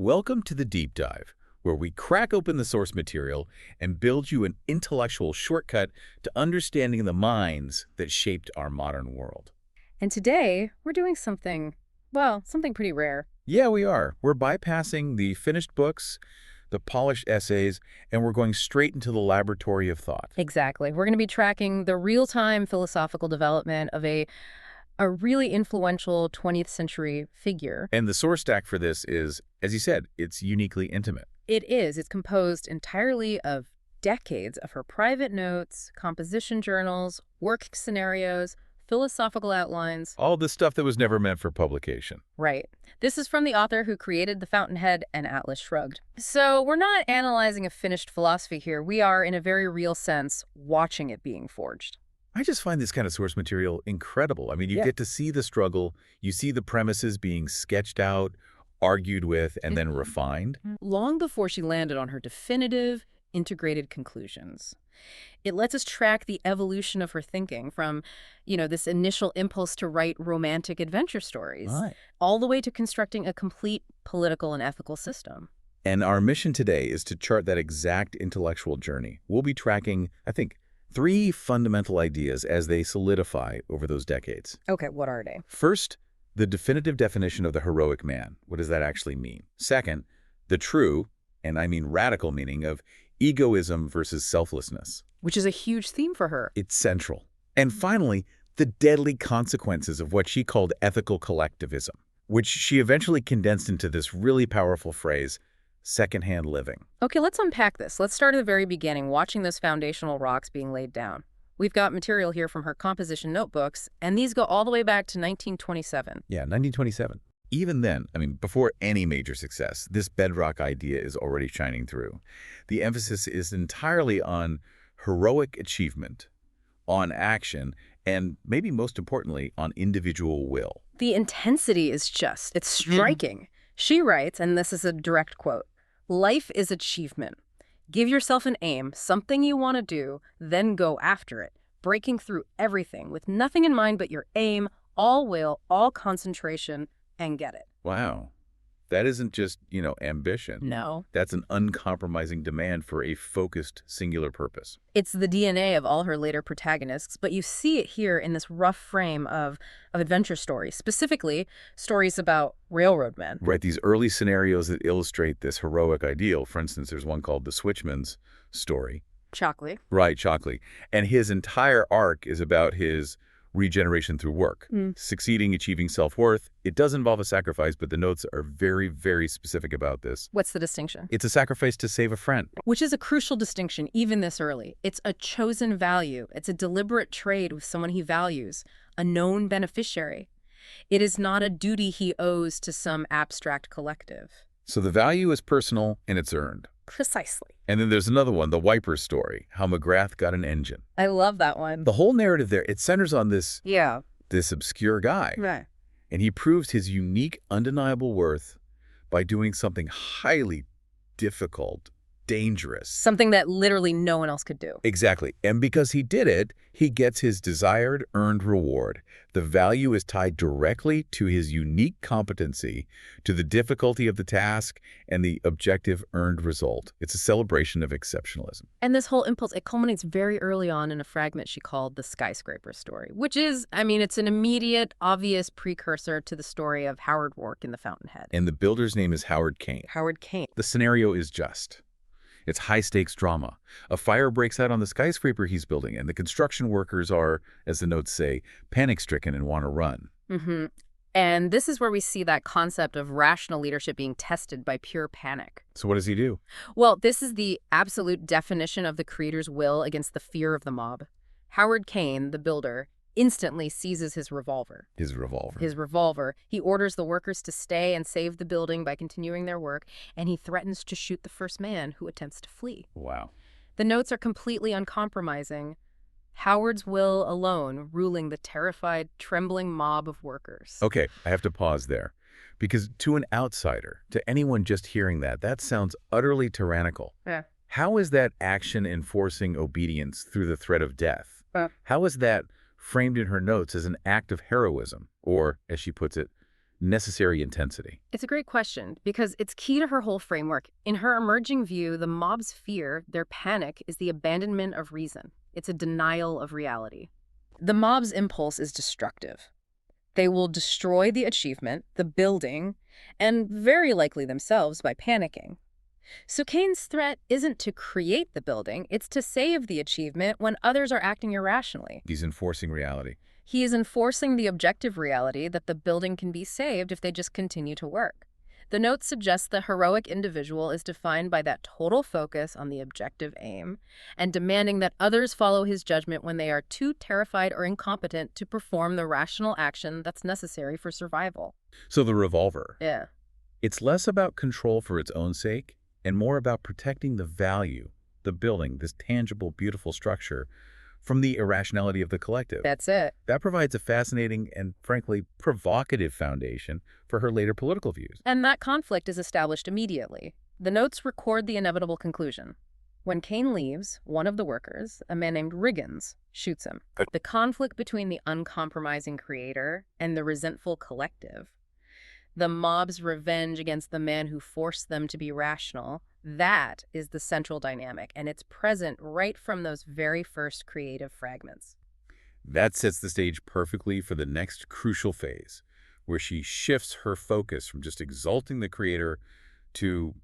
Welcome to the Deep Dive, where we crack open the source material and build you an intellectual shortcut to understanding the minds that shaped our modern world. And today, we're doing something, well, something pretty rare. Yeah, we are. We're bypassing the finished books, the polished essays, and we're going straight into the laboratory of thought. Exactly. We're going to be tracking the real-time philosophical development of a really influential 20th century figure. And the source stack for this is, as you said, it's uniquely intimate. It is. It's composed entirely of decades of her private notes, composition journals, work scenarios, philosophical outlines. All the stuff that was never meant for publication. Right. This is from the author who created the Fountainhead and Atlas Shrugged. So we're not analyzing a finished philosophy here. We are, in a very real sense, watching it being forged. I just find this kind of source material incredible. I mean, you get to see the struggle, you see the premises being sketched out, argued with, and then refined. Long before she landed on her definitive, integrated conclusions. It lets us track the evolution of her thinking from, this initial impulse to write romantic adventure stories, all the way to constructing a complete political and ethical system. And our mission today is to chart that exact intellectual journey. We'll be tracking, I think, 3 fundamental ideas as they solidify over those decades. Okay, what are they? First, the definitive definition of the heroic man. What does that actually mean? Second, the true, and I mean radical meaning of egoism versus selflessness. Which is a huge theme for her. It's central. And finally, the deadly consequences of what she called ethical collectivism, which she eventually condensed into this really powerful phrase, secondhand living. Okay, let's unpack this. Let's start at the very beginning, watching those foundational rocks being laid down. We've got material here from her composition notebooks, and these go all the way back to 1927. Yeah, 1927. Even then, I mean, before any major success, this bedrock idea is already shining through. The emphasis is entirely on heroic achievement, on action, and maybe most importantly, on individual will. The intensity is it's striking. She writes, and this is a direct quote, "Life is achievement. Give yourself an aim, something you want to do, then go after it, breaking through everything with nothing in mind but your aim, all will, all concentration, and get it." Wow. That isn't just, ambition. No. That's an uncompromising demand for a focused, singular purpose. It's the DNA of all her later protagonists, but you see it here in this rough frame of adventure stories, specifically stories about railroad men. Right, these early scenarios that illustrate this heroic ideal. For instance, there's one called the Switchman's story. Shockley. Right, Shockley. And his entire arc is about his regeneration through work, succeeding, achieving self-worth. It does involve a sacrifice, but the notes are very, very specific about this. What's the distinction? It's a sacrifice to save a friend. Which is a crucial distinction, even this early. It's a chosen value. It's a deliberate trade with someone he values, a known beneficiary. It is not a duty he owes to some abstract collective. So the value is personal and it's earned. Precisely. And then there's another one, the Wiper story, how McGrath got an engine. I love that one. The whole narrative there, it centers on this obscure guy. Right. And he proves his unique, undeniable worth by doing something highly difficult, dangerous. Something that literally no one else could do. Exactly. And because he did it, he gets his desired, earned reward. The value is tied directly to his unique competency, to the difficulty of the task, and the objective earned result. It's a celebration of exceptionalism. And this whole impulse, it culminates very early on in a fragment she called the skyscraper story, which is, it's an immediate, obvious precursor to the story of Howard Rourke in the Fountainhead. And the builder's name is Howard Kane. Howard Kane. The scenario is just. It's high-stakes drama. A fire breaks out on the skyscraper he's building, and the construction workers are, as the notes say, panic-stricken and want to run. And this is where we see that concept of rational leadership being tested by pure panic. So what does he do? Well, this is the absolute definition of the creator's will against the fear of the mob. Howard Kane, the builder, instantly seizes his revolver. His revolver. His revolver. He orders the workers to stay and save the building by continuing their work, and he threatens to shoot the first man who attempts to flee. Wow. The notes are completely uncompromising. Howard's will alone ruling the terrified, trembling mob of workers. Okay, I have to pause there. Because to an outsider, to anyone just hearing that, that sounds utterly tyrannical. Yeah. How is that action enforcing obedience through the threat of death? How is that framed in her notes as an act of heroism, or, as she puts it, necessary intensity? It's a great question because it's key to her whole framework. In her emerging view, the mob's fear, their panic, is the abandonment of reason. It's a denial of reality. The mob's impulse is destructive. They will destroy the achievement, the building, and very likely themselves by panicking. So Kane's threat isn't to create the building, it's to save the achievement when others are acting irrationally. He's enforcing reality. He is enforcing the objective reality that the building can be saved if they just continue to work. The note suggests the heroic individual is defined by that total focus on the objective aim and demanding that others follow his judgment when they are too terrified or incompetent to perform the rational action that's necessary for survival. So the revolver. Yeah. It's less about control for its own sake and more about protecting the value, the building, this tangible, beautiful structure, from the irrationality of the collective. That's it. That provides a fascinating and, frankly, provocative foundation for her later political views. And that conflict is established immediately. The notes record the inevitable conclusion. When Kane leaves, one of the workers, a man named Riggins, shoots him. The conflict between the uncompromising creator and the resentful collective, the mob's revenge against the man who forced them to be rational, that is the central dynamic, and it's present right from those very first creative fragments. That sets the stage perfectly for the next crucial phase, where she shifts her focus from just exalting the creator to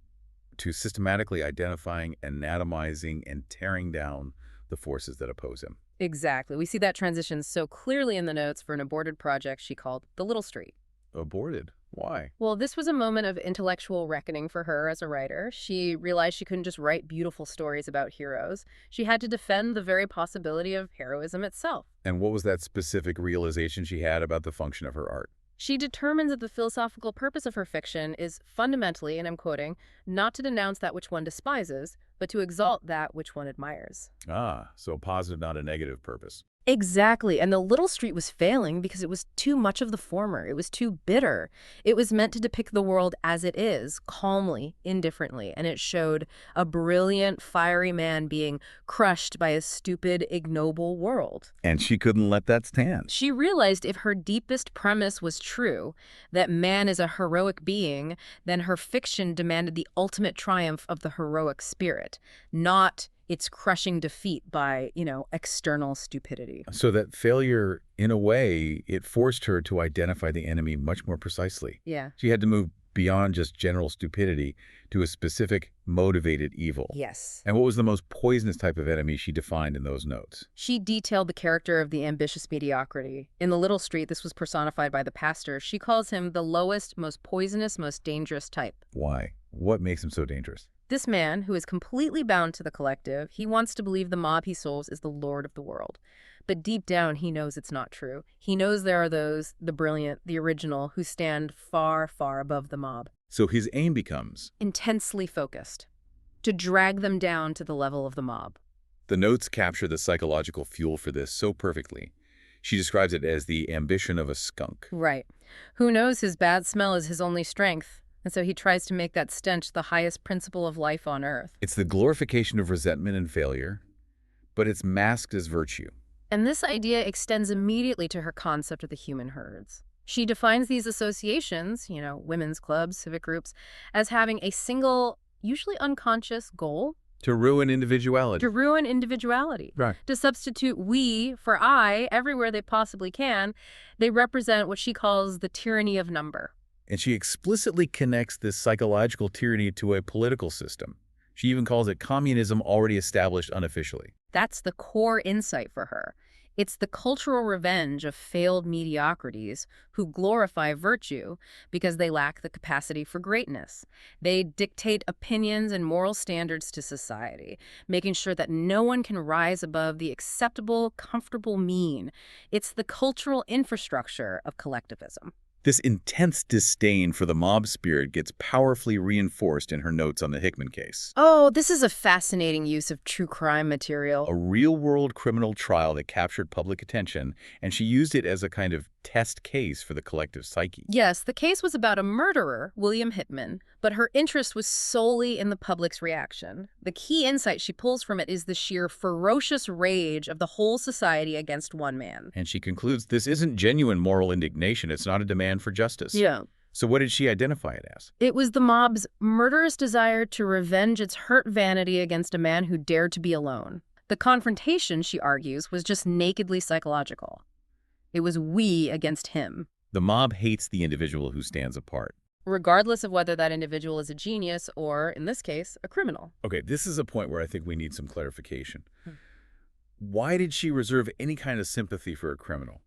systematically identifying, anatomizing, and tearing down the forces that oppose him. Exactly. We see that transition so clearly in the notes for an aborted project she called The Little Street. Aborted? Why? Well, this was a moment of intellectual reckoning for her as a writer. She realized she couldn't just write beautiful stories about heroes. She had to defend the very possibility of heroism itself. And what was that specific realization she had about the function of her art? She determines that the philosophical purpose of her fiction is fundamentally, and I'm quoting, not to denounce that which one despises, but to exalt that which one admires. Ah, so a positive, not a negative purpose. Exactly, and The Little Street was failing because it was too much of the former. It was too bitter. It was meant to depict the world as it is, calmly, indifferently, and it showed a brilliant, fiery man being crushed by a stupid, ignoble world. And she couldn't let that stand. She realized if her deepest premise was true, that man is a heroic being, then her fiction demanded the ultimate triumph of the heroic spirit, not its crushing defeat by, external stupidity. So that failure, in a way, it forced her to identify the enemy much more precisely. Yeah. She had to move beyond just general stupidity to a specific motivated evil. Yes. And what was the most poisonous type of enemy she defined in those notes? She detailed the character of the ambitious mediocrity. In The Little Street, this was personified by the pastor. She calls him the lowest, most poisonous, most dangerous type. Why? What makes him so dangerous? This man, who is completely bound to the collective, he wants to believe the mob he serves is the lord of the world. But deep down, he knows it's not true. He knows there are those, the brilliant, the original, who stand far, far above the mob. So his aim becomes intensely focused, to drag them down to the level of the mob. The notes capture the psychological fuel for this so perfectly. She describes it as the ambition of a skunk. Right. Who knows his bad smell is his only strength. And so he tries to make that stench the highest principle of life on earth. It's the glorification of resentment and failure, but it's masked as virtue. And this idea extends immediately to her concept of the human herds. She defines these associations, women's clubs, civic groups, as having a single, usually unconscious goal. To ruin individuality. To ruin individuality. Right. To substitute we for I everywhere they possibly can. They represent what she calls the tyranny of number. And she explicitly connects this psychological tyranny to a political system. She even calls it communism already established unofficially. That's the core insight for her. It's the cultural revenge of failed mediocrities who glorify virtue because they lack the capacity for greatness. They dictate opinions and moral standards to society, making sure that no one can rise above the acceptable, comfortable mean. It's the cultural infrastructure of collectivism. This intense disdain for the mob spirit gets powerfully reinforced in her notes on the Hickman case. Oh, this is a fascinating use of true crime material. A real-world criminal trial that captured public attention, and she used it as a kind of test case for the collective psyche. Yes, the case was about a murderer, William Hickman, but her interest was solely in the public's reaction. The key insight she pulls from it is the sheer ferocious rage of the whole society against one man. And she concludes this isn't genuine moral indignation. It's not a demand for justice. Yeah. So what did she identify it as? It was the mob's murderous desire to revenge its hurt vanity against a man who dared to be alone. The confrontation, she argues, was just nakedly psychological. It was we against him. The mob hates the individual who stands apart. Regardless of whether that individual is a genius or, in this case, a criminal. Okay, this is a point where I think we need some clarification. Why did she reserve any kind of sympathy for a criminal?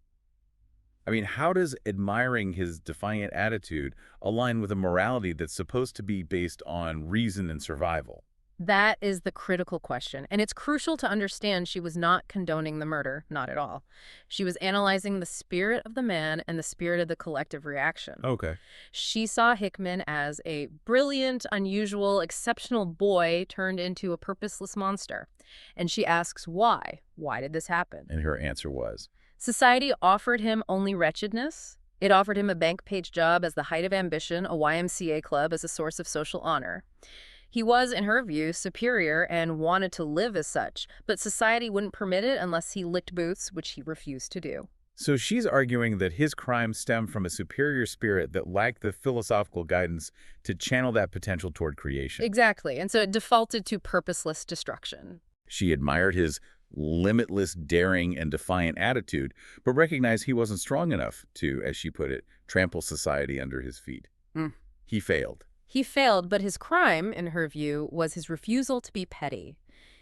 I mean, how does admiring his defiant attitude align with a morality that's supposed to be based on reason and survival? That is the critical question, and it's crucial to understand she was not condoning the murder, not at all. She was analyzing the spirit of the man and the spirit of the collective reaction. Okay. She saw Hickman as a brilliant, unusual, exceptional boy turned into a purposeless monster. And she asks why. Why did this happen? And her answer was? Society offered him only wretchedness. It offered him a bank-page job as the height of ambition, a YMCA club as a source of social honor. He was, in her view, superior and wanted to live as such, but society wouldn't permit it unless he licked boots, which he refused to do. So she's arguing that his crimes stem from a superior spirit that lacked the philosophical guidance to channel that potential toward creation. Exactly, and so it defaulted to purposeless destruction. She admired his limitless, daring, and defiant attitude, but recognized he wasn't strong enough to, as she put it, trample society under his feet. He failed. He failed, but his crime, in her view, was his refusal to be petty.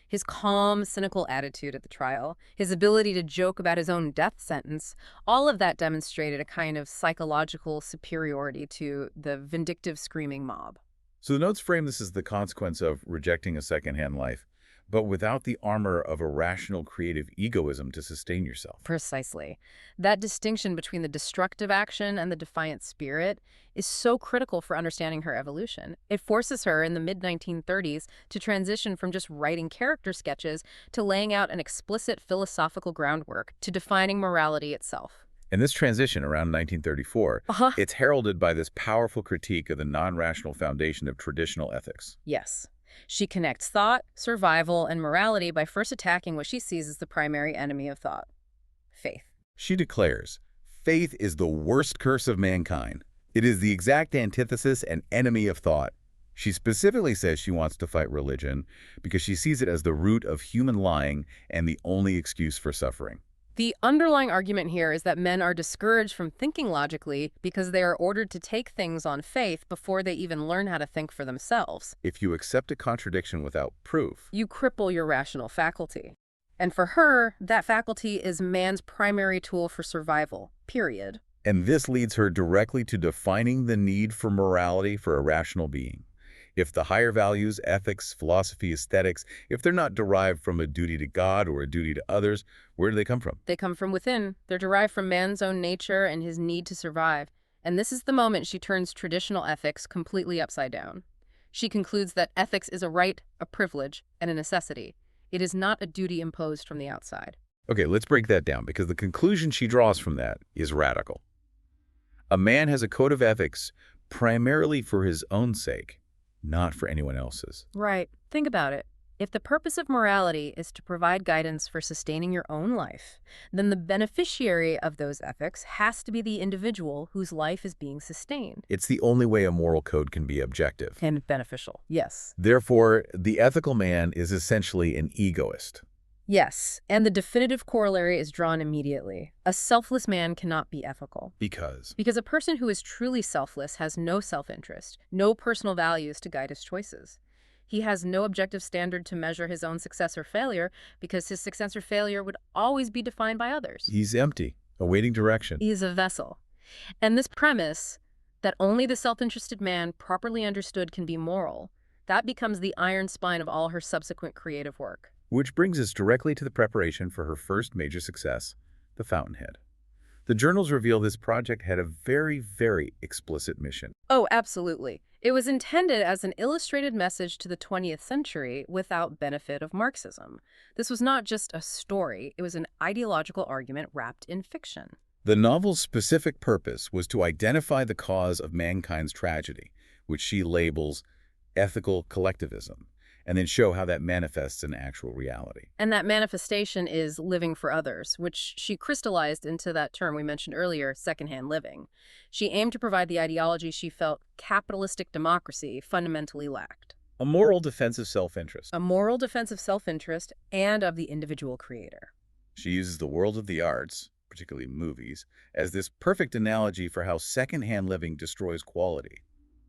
His calm, cynical attitude at the trial, his ability to joke about his own death sentence, all of that demonstrated a kind of psychological superiority to the vindictive, screaming mob. So the notes frame this as the consequence of rejecting a secondhand life, but without the armor of a rational, creative egoism to sustain yourself. Precisely. That distinction between the destructive action and the defiant spirit is so critical for understanding her evolution. It forces her in the mid-1930s to transition from just writing character sketches to laying out an explicit philosophical groundwork to defining morality itself. And this transition around 1934, it's heralded by this powerful critique of the non-rational foundation of traditional ethics. Yes. She connects thought, survival, and morality by first attacking what she sees as the primary enemy of thought: faith. She declares, faith is the worst curse of mankind. It is the exact antithesis and enemy of thought. She specifically says she wants to fight religion because she sees it as the root of human lying and the only excuse for suffering. The underlying argument here is that men are discouraged from thinking logically because they are ordered to take things on faith before they even learn how to think for themselves. If you accept a contradiction without proof, you cripple your rational faculty. And for her, that faculty is man's primary tool for survival, period. And this leads her directly to defining the need for morality for a rational being. If the higher values, ethics, philosophy, aesthetics, if they're not derived from a duty to God or a duty to others, where do they come from? They come from within. They're derived from man's own nature and his need to survive. And this is the moment she turns traditional ethics completely upside down. She concludes that ethics is a right, a privilege, and a necessity. It is not a duty imposed from the outside. Okay, let's break that down, because the conclusion she draws from that is radical. A man has a code of ethics primarily for his own sake, not for anyone else's. Right. Think about it. If the purpose of morality is to provide guidance for sustaining your own life, then the beneficiary of those ethics has to be the individual whose life is being sustained. It's the only way a moral code can be objective. And beneficial, yes. Therefore, the ethical man is essentially an egoist. Yes, and the definitive corollary is drawn immediately. A selfless man cannot be ethical. Because a person who is truly selfless has no self-interest, no personal values to guide his choices. He has no objective standard to measure his own success or failure because his success or failure would always be defined by others. He's empty, awaiting direction. He is a vessel. And this premise that only the self-interested man properly understood can be moral, that becomes the iron spine of all her subsequent creative work. Which brings us directly to the preparation for her first major success, the Fountainhead. The journals reveal this project had a very, very explicit mission. Oh, absolutely. It was intended as an illustrated message to the 20th century without benefit of Marxism. This was not just a story, it was an ideological argument wrapped in fiction. The novel's specific purpose was to identify the cause of mankind's tragedy, which she labels ethical collectivism, and then show how that manifests in actual reality. And that manifestation is living for others, which she crystallized into that term we mentioned earlier, secondhand living. She aimed to provide the ideology she felt capitalistic democracy fundamentally lacked. A moral defense of self-interest. A moral defense of self-interest and of the individual creator. She uses the world of the arts, particularly movies, as this perfect analogy for how secondhand living destroys quality.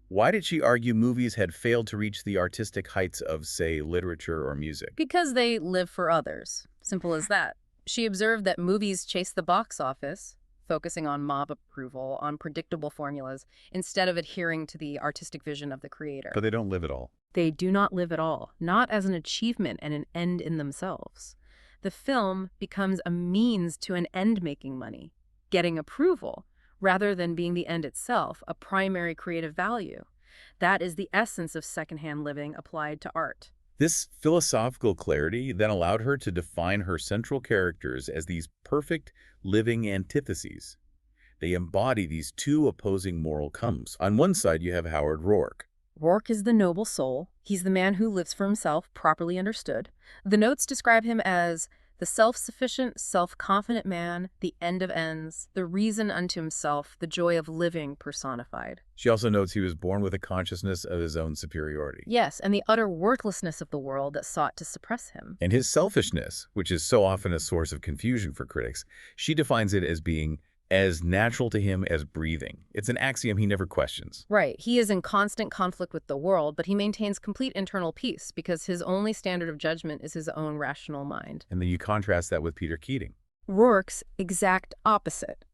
Why did she argue movies had failed to reach the artistic heights of, say, literature or music? Because they live for others. Simple as that. She observed that movies chase the box office, focusing on mob approval, on predictable formulas, instead of adhering to the artistic vision of the creator. But they don't live at all. They do not live at all, not as an achievement and an end in themselves. The film becomes a means to an end making money, getting approval, rather than being the end itself, a primary creative value. That is the essence of secondhand living applied to art. This philosophical clarity then allowed her to define her central characters as these perfect living antitheses. They embody these two opposing moral codes. On one side, you have Howard Rourke. Rourke is the noble soul. He's the man who lives for himself, properly understood. The notes describe him as the self-sufficient, self-confident man, the end of ends, the reason unto himself, the joy of living personified. She also notes he was born with a consciousness of his own superiority. Yes, and the utter worthlessness of the world that sought to suppress him. And his selfishness, which is so often a source of confusion for critics, she defines it as being as natural to him as breathing. It's an axiom he never questions. Right. He is in constant conflict with the world, but he maintains complete internal peace because his only standard of judgment is his own rational mind. And then you contrast that with Peter Keating. Rourke's exact opposite,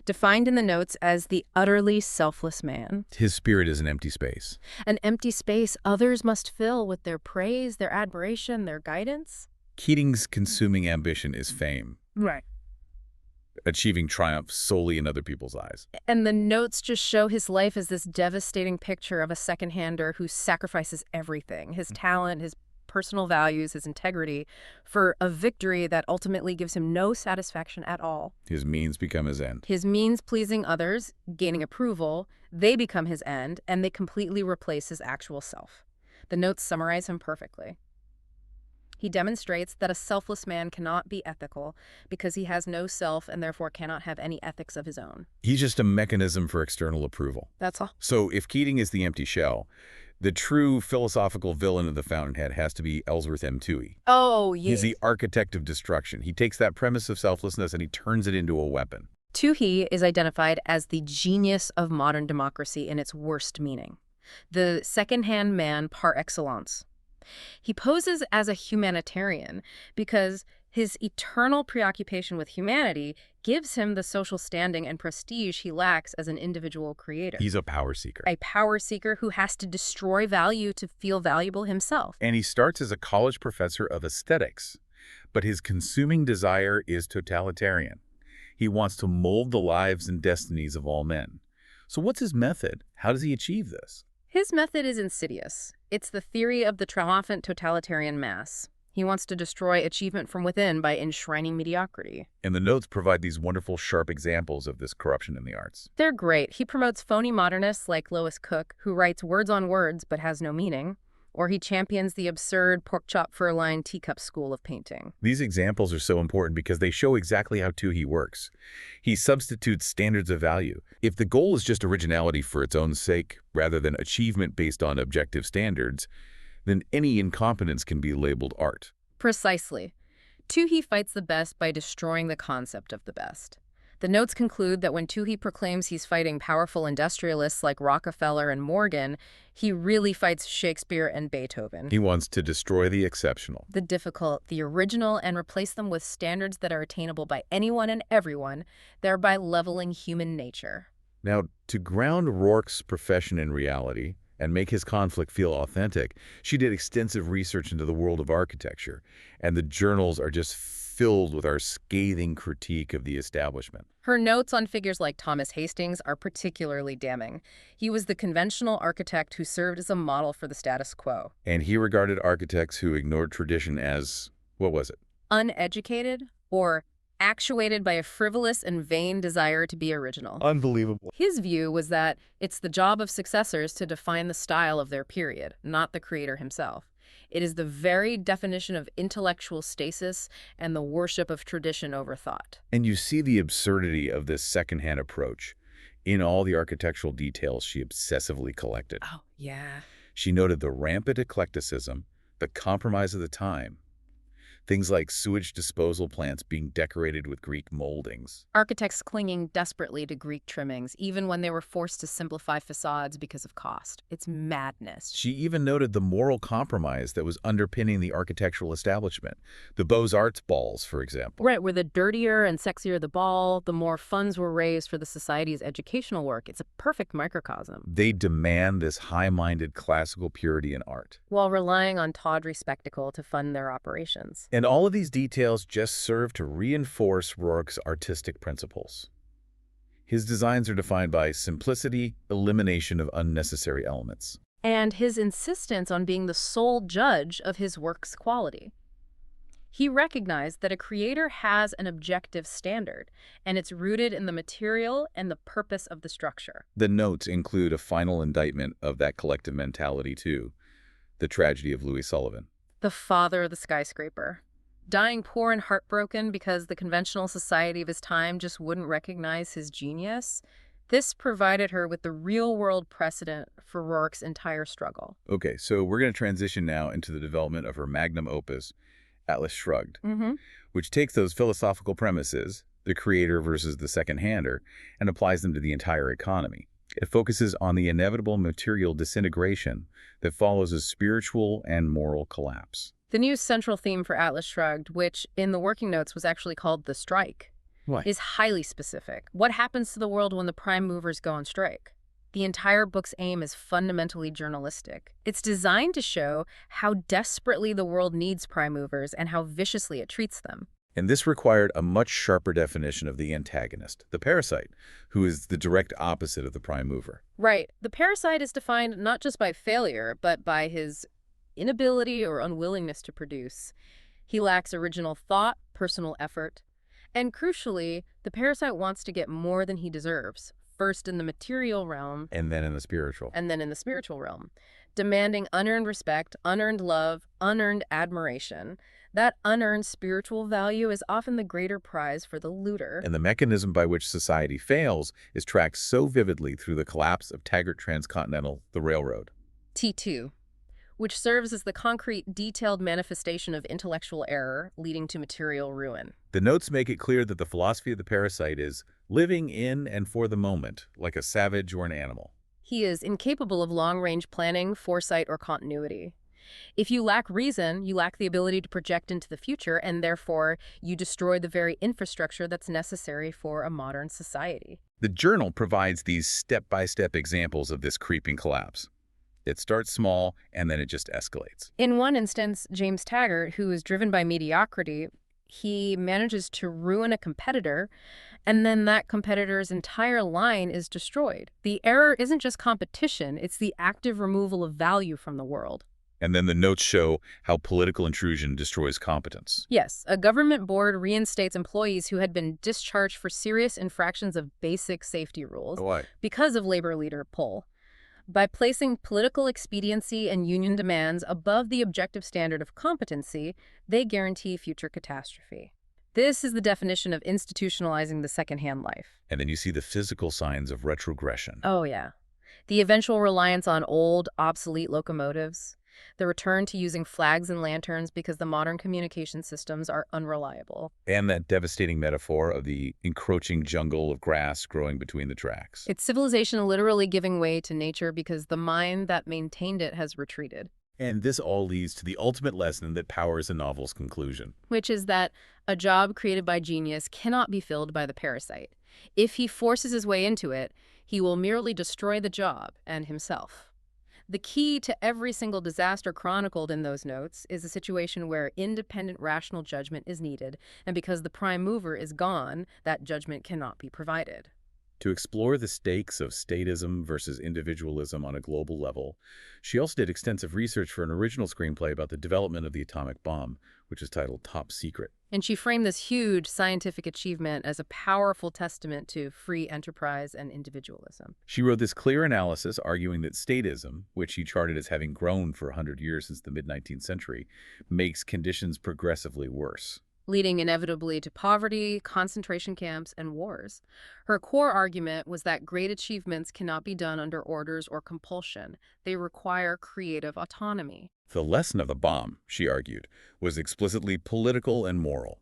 defined in the notes as the utterly selfless man. His spirit is an empty space. An empty space others must fill with their praise, their admiration, their guidance. Keating's consuming ambition is fame. Right. Achieving triumph solely in other people's eyes. And the notes just show his life as this devastating picture of a second-hander who sacrifices everything, his talent, his personal values, his integrity, for a victory that ultimately gives him no satisfaction at all. His means become his end. His means pleasing others, gaining approval, they become his end, and they completely replace his actual self. The notes summarize him perfectly. He demonstrates that a selfless man cannot be ethical because he has no self and therefore cannot have any ethics of his own. He's just a mechanism for external approval. That's all. So if Keating is the empty shell, the true philosophical villain of the Fountainhead has to be Ellsworth M. Toohey. Oh, yes. He's the architect of destruction. He takes that premise of selflessness and he turns it into a weapon. Toohey is identified as the genius of modern democracy in its worst meaning, the second-hand man par excellence. He poses as a humanitarian because his eternal preoccupation with humanity gives him the social standing and prestige he lacks as an individual creator. He's a power seeker. A power seeker who has to destroy value to feel valuable himself. And he starts as a college professor of aesthetics, but his consuming desire is totalitarian. He wants to mold the lives and destinies of all men. So what's his method? How does he achieve this? His method is insidious. It's the theory of the triumphant totalitarian mass. He wants to destroy achievement from within by enshrining mediocrity. And the notes provide these wonderful, sharp examples of this corruption in the arts. They're great. He promotes phony modernists like Lois Cook, who writes words on words but has no meaning. Or he champions the absurd pork-chop-fur-lined teacup school of painting. These examples are so important because they show exactly how Toohey works. He substitutes standards of value. If the goal is just originality for its own sake, rather than achievement based on objective standards, then any incompetence can be labeled art. Precisely. Toohey fights the best by destroying the concept of the best. The notes conclude that when Toohey proclaims he's fighting powerful industrialists like Rockefeller and Morgan, he really fights Shakespeare and Beethoven. He wants to destroy the exceptional, the difficult, the original, and replace them with standards that are attainable by anyone and everyone, thereby leveling human nature. Now, to ground Rourke's profession in reality and make his conflict feel authentic, she did extensive research into the world of architecture, and the journals are just filled with our scathing critique of the establishment. Her notes on figures like Thomas Hastings are particularly damning. He was the conventional architect who served as a model for the status quo. And he regarded architects who ignored tradition as, what was it? Uneducated or actuated by a frivolous and vain desire to be original. Unbelievable. His view was that it's the job of successors to define the style of their period, not the creator himself. It is the very definition of intellectual stasis and the worship of tradition over thought. And you see the absurdity of this secondhand approach in all the architectural details she obsessively collected. Oh, yeah. She noted the rampant eclecticism, the compromise of the time, things like sewage disposal plants being decorated with Greek moldings. Architects clinging desperately to Greek trimmings, even when they were forced to simplify facades because of cost. It's madness. She even noted the moral compromise that was underpinning the architectural establishment. The Beaux-Arts balls, for example. Right, where the dirtier and sexier the ball, the more funds were raised for the society's educational work. It's a perfect microcosm. They demand this high-minded classical purity in art, While relying on tawdry spectacle to fund their operations. and all of these details just serve to reinforce Rourke's artistic principles. His designs are defined by simplicity, elimination of unnecessary elements. And his insistence on being the sole judge of his work's quality. He recognized that a creator has an objective standard, and it's rooted in the material and the purpose of the structure. The notes include a final indictment of that collective mentality, too, the tragedy of Louis Sullivan. The father of the skyscraper. Dying poor and heartbroken because the conventional society of his time just wouldn't recognize his genius. This provided her with the real-world precedent for Rourke's entire struggle. Okay, so we're going to transition now into the development of her magnum opus, Atlas Shrugged, which takes those philosophical premises, the creator versus the second-hander, and applies them to the entire economy. It focuses on the inevitable material disintegration that follows a spiritual and moral collapse. The new central theme for Atlas Shrugged, which in the working notes was actually called The Strike, Why? is highly specific. What happens to the world when the prime movers go on strike? The entire book's aim is fundamentally journalistic. It's designed to show how desperately the world needs prime movers and how viciously it treats them. And this required a much sharper definition of the antagonist, the parasite, who is the direct opposite of the prime mover. Right. The parasite is defined not just by failure, but by his inability or unwillingness to produce. He lacks original thought, personal effort. And crucially, the parasite wants to get more than he deserves, first in the material realm, And then in the spiritual. and then in the spiritual realm, demanding unearned respect, unearned love, unearned admiration. That unearned spiritual value is often the greater prize for the looter. And the mechanism by which society fails is tracked so vividly through the collapse of Taggart Transcontinental, the railroad. T2, which serves as the concrete, detailed manifestation of intellectual error leading to material ruin. The notes make it clear that the philosophy of the parasite is living in and for the moment, like a savage or an animal. He is incapable of long-range planning, foresight, or continuity. If you lack reason, you lack the ability to project into the future, and therefore you destroy the very infrastructure that's necessary for a modern society. The journal provides these step-by-step examples of this creeping collapse. It starts small, and then it just escalates. In one instance, James Taggart, who is driven by mediocrity, he manages to ruin a competitor, and then that competitor's entire line is destroyed. The error isn't just competition, it's the active removal of value from the world. And then the notes show how political intrusion destroys competence. Yes, a government board reinstates employees who had been discharged for serious infractions of basic safety rules Why? because of labor leader pull. By placing political expediency and union demands above the objective standard of competency, they guarantee future catastrophe. This is the definition of institutionalizing the second-hand life. And then you see the physical signs of retrogression. Oh, yeah. The eventual reliance on old, obsolete locomotives. The return to using flags and lanterns because the modern communication systems are unreliable. And that devastating metaphor of the encroaching jungle of grass growing between the tracks. It's civilization literally giving way to nature because the mind that maintained it has retreated. And this all leads to the ultimate lesson that powers the novel's conclusion. Which is that a job created by genius cannot be filled by the parasite. If he forces his way into it, he will merely destroy the job and himself. The key to every single disaster chronicled in those notes is a situation where independent rational judgment is needed, and because the prime mover is gone, that judgment cannot be provided. to explore the stakes of statism versus individualism on a global level. She also did extensive research for an original screenplay about the development of the atomic bomb, which is titled Top Secret. And she framed this huge scientific achievement as a powerful testament to free enterprise and individualism. She wrote this clear analysis arguing that statism, which she charted as having grown for 100 years since the mid-19th century, makes conditions progressively worse, Leading inevitably to poverty, concentration camps, and wars. Her core argument was that great achievements cannot be done under orders or compulsion. They require creative autonomy. The lesson of the bomb, she argued, was explicitly political and moral.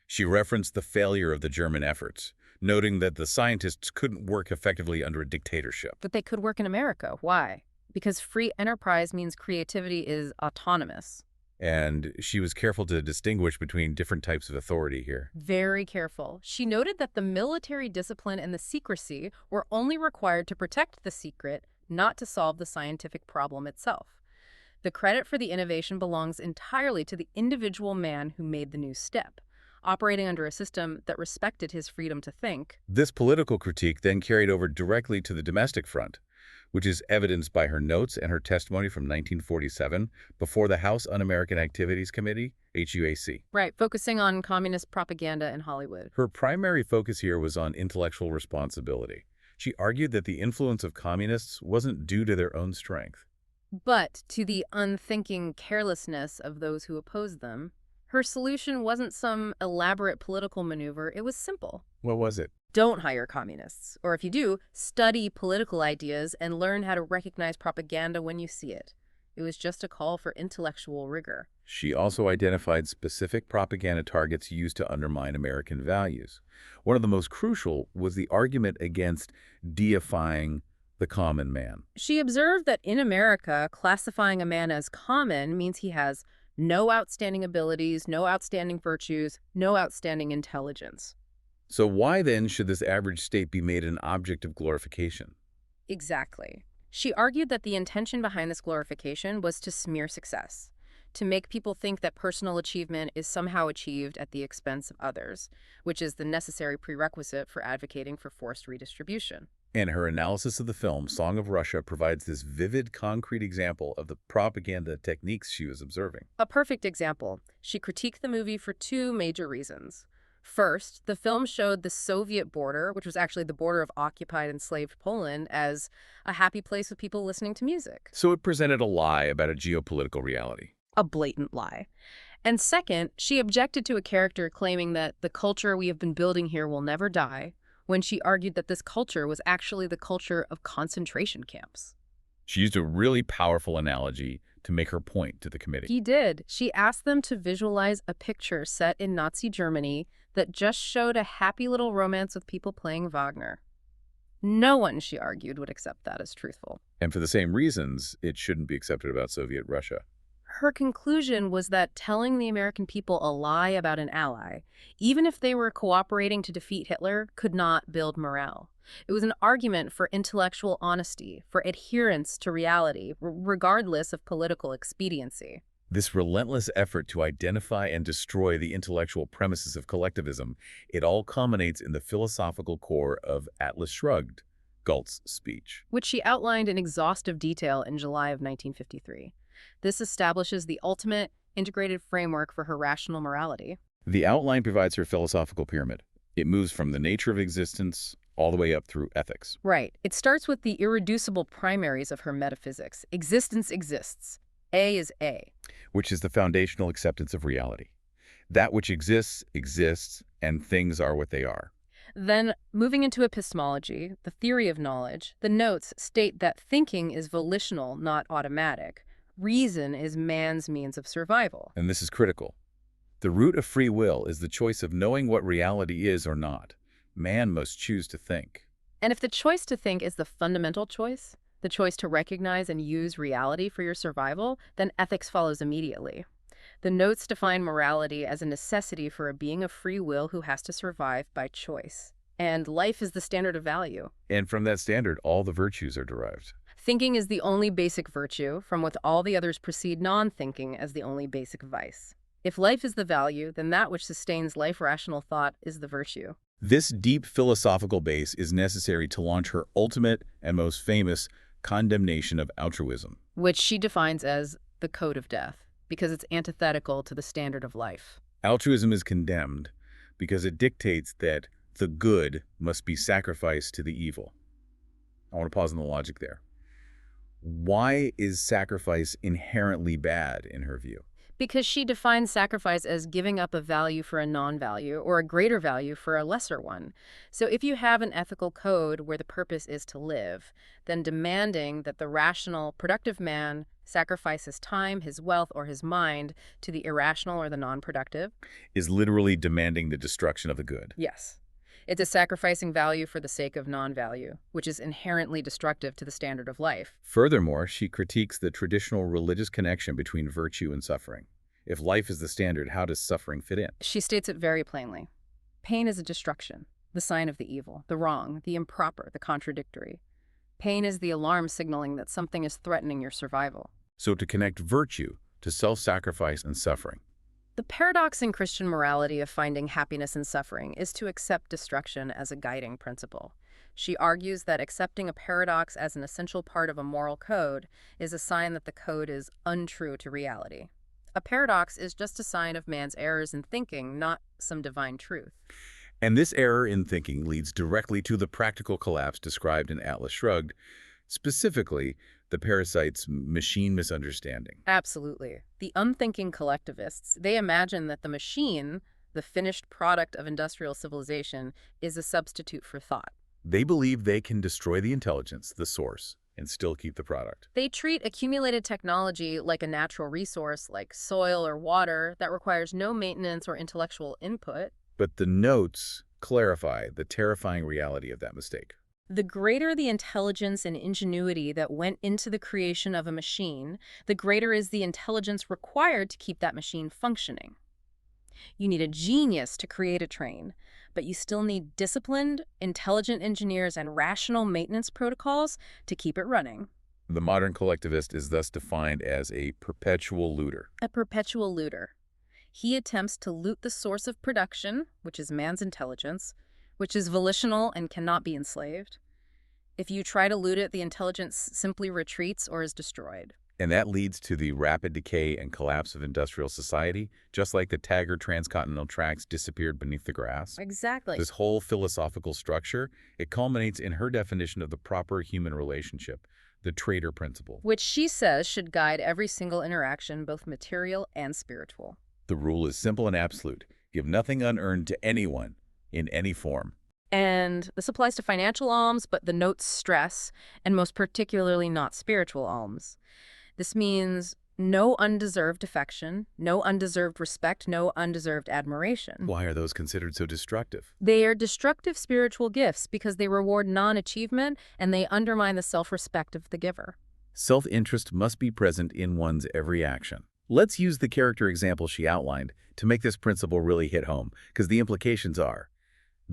She referenced the failure of the German efforts, noting that the scientists couldn't work effectively under a dictatorship. But they could work in America. Why? Because free enterprise means creativity is autonomous. And she was careful to distinguish between different types of authority here. Very careful. She noted that the military discipline and the secrecy were only required to protect the secret, not to solve the scientific problem itself. The credit for the innovation belongs entirely to the individual man who made the new step, operating under a system that respected his freedom to think. This political critique then carried over directly to the domestic front, which is evidenced by her notes and her testimony from 1947 before the House Un-American Activities Committee, HUAC. Right, focusing on communist propaganda in Hollywood. Her primary focus here was on intellectual responsibility. She argued that the influence of communists wasn't due to their own strength, but to the unthinking carelessness of those who opposed them. Her solution wasn't some elaborate political maneuver, it was simple. What was it? Don't hire communists. Or if you do, study political ideas and learn how to recognize propaganda when you see it. It was just a call for intellectual rigor. She also identified specific propaganda targets used to undermine American values. One of the most crucial was the argument against deifying the common man. She observed that in America, classifying a man as common means he has no outstanding abilities, no outstanding virtues, no outstanding intelligence. So why then should this average state be made an object of glorification? Exactly. She argued that the intention behind this glorification was to smear success, to make people think that personal achievement is somehow achieved at the expense of others, which is the necessary prerequisite for advocating for forced redistribution. And her analysis of the film Song of Russia provides this vivid, concrete example of the propaganda techniques she was observing. A perfect example. She critiqued the movie for two major reasons. First, the film showed the Soviet border, which was actually the border of occupied enslaved Poland, as a happy place with people listening to music. So it presented a lie about a geopolitical reality. A blatant lie. And second, she objected to a character claiming that the culture we have been building here will never die, when she argued that this culture was actually the culture of concentration camps. She used a really powerful analogy to make her point to the committee. He did. She asked them to visualize a picture set in Nazi Germany that just showed a happy little romance with people playing Wagner. No one, she argued, would accept that as truthful. And for the same reasons, it shouldn't be accepted about Soviet Russia. Her conclusion was that telling the American people a lie about an ally, even if they were cooperating to defeat Hitler, could not build morale. It was an argument for intellectual honesty, for adherence to reality, regardless of political expediency. This relentless effort to identify and destroy the intellectual premises of collectivism, it all culminates in the philosophical core of Atlas Shrugged, Galt's speech, which she outlined in exhaustive detail in July of 1953. This establishes the ultimate integrated framework for her rational morality. The outline provides her philosophical pyramid. It moves from the nature of existence all the way up through ethics. Right. It starts with the irreducible primaries of her metaphysics. Existence exists. A is A. Which is the foundational acceptance of reality. That which exists, exists, and things are what they are. Then, moving into epistemology, the theory of knowledge, the notes state that thinking is volitional, not automatic. Reason is man's means of survival. And this is critical. The root of free will is the choice of knowing what reality is or not. Man must choose to think. And if the choice to think is the fundamental choice, the choice to recognize and use reality for your survival, then ethics follows immediately. The notes define morality as a necessity for a being of free will who has to survive by choice. And life is the standard of value. And from that standard, all the virtues are derived. Thinking is the only basic virtue, from which all the others proceed, non-thinking as the only basic vice. If life is the value, then that which sustains life rational thought is the virtue. This deep philosophical base is necessary to launch her ultimate and most famous condemnation of altruism. Which she defines as the code of death, because it's antithetical to the standard of life. Altruism is condemned because it dictates that the good must be sacrificed to the evil. I want to pause on the logic there. Why is sacrifice inherently bad in her view? Because she defines sacrifice as giving up a value for a non-value or a greater value for a lesser one. So if you have an ethical code where the purpose is to live, then demanding that the rational, productive man sacrifice his time, his wealth, or his mind to the irrational or the non-productive Is literally demanding the destruction of the good. Yes. It's a sacrificing value for the sake of non-value, which is inherently destructive to the standard of life. Furthermore, she critiques the traditional religious connection between virtue and suffering. If life is the standard, how does suffering fit in? She states it very plainly. Pain is a destruction, the sign of the evil, the wrong, the improper, the contradictory. Pain is the alarm signaling that something is threatening your survival. So to connect virtue to self-sacrifice and suffering. The paradox in Christian morality of finding happiness in suffering is to accept destruction as a guiding principle. She argues that accepting a paradox as an essential part of a moral code is a sign that the code is untrue to reality. A paradox is just a sign of man's errors in thinking, not some divine truth. And this error in thinking leads directly to the practical collapse described in Atlas Shrugged, specifically the parasite's machine misunderstanding. Absolutely. The unthinking collectivists, they imagine that the machine, the finished product of industrial civilization, is a substitute for thought. They believe they can destroy the intelligence, the source, and still keep the product. They treat accumulated technology like a natural resource, like soil or water, that requires no maintenance or intellectual input. But the notes clarify the terrifying reality of that mistake. The greater the intelligence and ingenuity that went into the creation of a machine, the greater is the intelligence required to keep that machine functioning. You need a genius to create a train, but you still need disciplined, intelligent engineers and rational maintenance protocols to keep it running. The modern collectivist is thus defined as a perpetual looter. A perpetual looter. He attempts to loot the source of production, which is man's intelligence, which is volitional and cannot be enslaved. If you try to loot it, the intelligence simply retreats or is destroyed. And that leads to the rapid decay and collapse of industrial society, just like the Taggart transcontinental tracks disappeared beneath the grass. Exactly. This whole philosophical structure, it culminates in her definition of the proper human relationship, the traitor principle. Which she says should guide every single interaction, both material and spiritual. The rule is simple and absolute. Give nothing unearned to anyone in any form. And this applies to financial alms, but the notes stress, and most particularly not spiritual alms. This means no undeserved affection, no undeserved respect, no undeserved admiration. Why are those considered so destructive? They are destructive spiritual gifts because they reward non-achievement and they undermine the self-respect of the giver. Self-interest must be present in one's every action. Let's use the character example she outlined to make this principle really hit home, because the implications are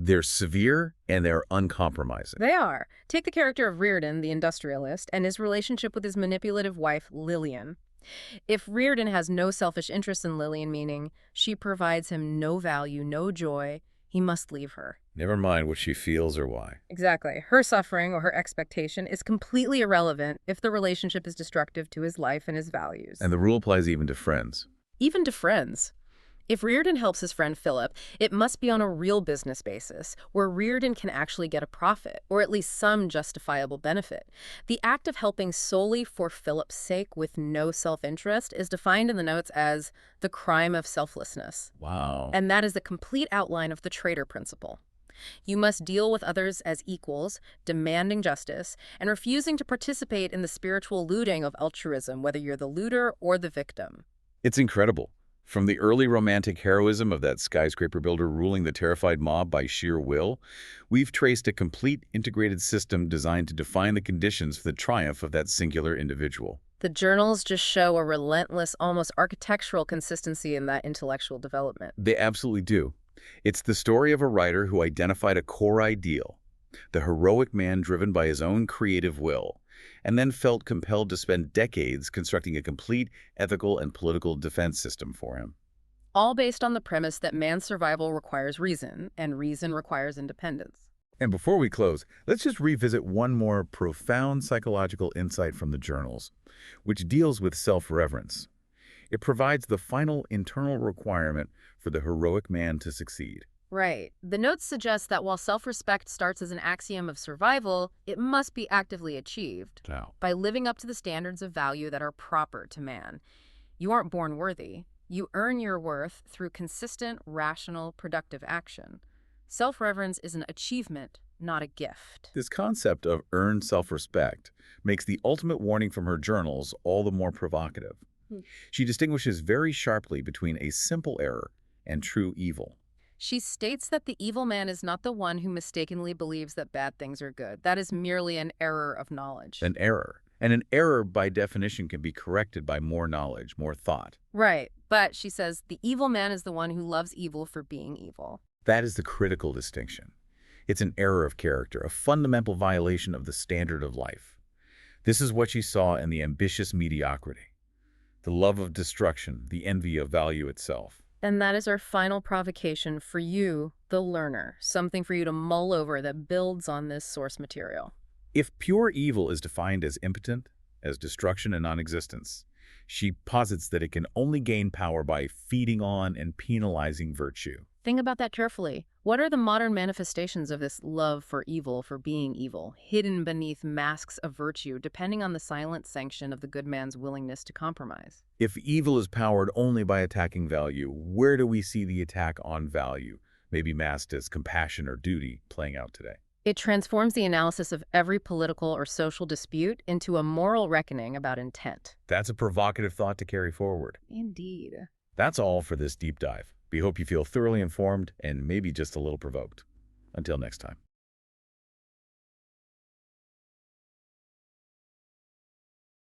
they're severe and they're uncompromising. They are. Take the character of Reardon, the industrialist, and his relationship with his manipulative wife, Lillian. If Reardon has no selfish interest in Lillian, meaning she provides him no value, no joy, he must leave her. Never mind what she feels or why. Exactly. Her suffering or her expectation is completely irrelevant if the relationship is destructive to his life and his values. And the rule applies even to friends. Even to friends. If Reardon helps his friend Philip, it must be on a real business basis, where Reardon can actually get a profit, or at least some justifiable benefit. The act of helping solely for Philip's sake with no self-interest is defined in the notes as the crime of selflessness. Wow. And that is the complete outline of the traitor principle. You must deal with others as equals, demanding justice, and refusing to participate in the spiritual looting of altruism, whether you're the looter or the victim. It's incredible. From the early romantic heroism of that skyscraper builder ruling the terrified mob by sheer will, we've traced a complete integrated system designed to define the conditions for the triumph of that singular individual. The journals just show a relentless, almost architectural consistency in that intellectual development. They absolutely do. It's the story of a writer who identified a core ideal, the heroic man driven by his own creative will, and then felt compelled to spend decades constructing a complete ethical and political defense system for him. all based on the premise that man's survival requires reason, and reason requires independence. And before we close, let's just revisit one more profound psychological insight from the journals, which deals with self-reverence. It provides the final internal requirement for the heroic man to succeed. Right. The notes suggest that while self-respect starts as an axiom of survival, it must be actively achieved Wow. by living up to the standards of value that are proper to man. You aren't born worthy. You earn your worth through consistent, rational, productive action. Self-reverence is an achievement, not a gift. This concept of earned self-respect makes the ultimate warning from her journals all the more provocative. Hmm. She distinguishes very sharply between a simple error and true evil. She states that the evil man is not the one who mistakenly believes that bad things are good. That is merely an error of knowledge. An error. And an error, by definition, can be corrected by more knowledge, more thought. Right. But she says the evil man is the one who loves evil for being evil. That is the critical distinction. It's an error of character, a fundamental violation of the standard of life. This is what she saw in the ambitious mediocrity, the love of destruction, the envy of value itself. And that is our final provocation for you, the learner, something for you to mull over that builds on this source material. If pure evil is defined as impotent, as destruction and non-existence, she posits that it can only gain power by feeding on and penalizing virtue. Think about that carefully. What are the modern manifestations of this love for evil, for being evil, hidden beneath masks of virtue, depending on the silent sanction of the good man's willingness to compromise? If evil is powered only by attacking value, where do we see the attack on value, maybe masked as compassion or duty, playing out today? It transforms the analysis of every political or social dispute into a moral reckoning about intent. That's a provocative thought to carry forward. Indeed. That's all for this deep dive. We hope you feel thoroughly informed and maybe just a little provoked. Until next time.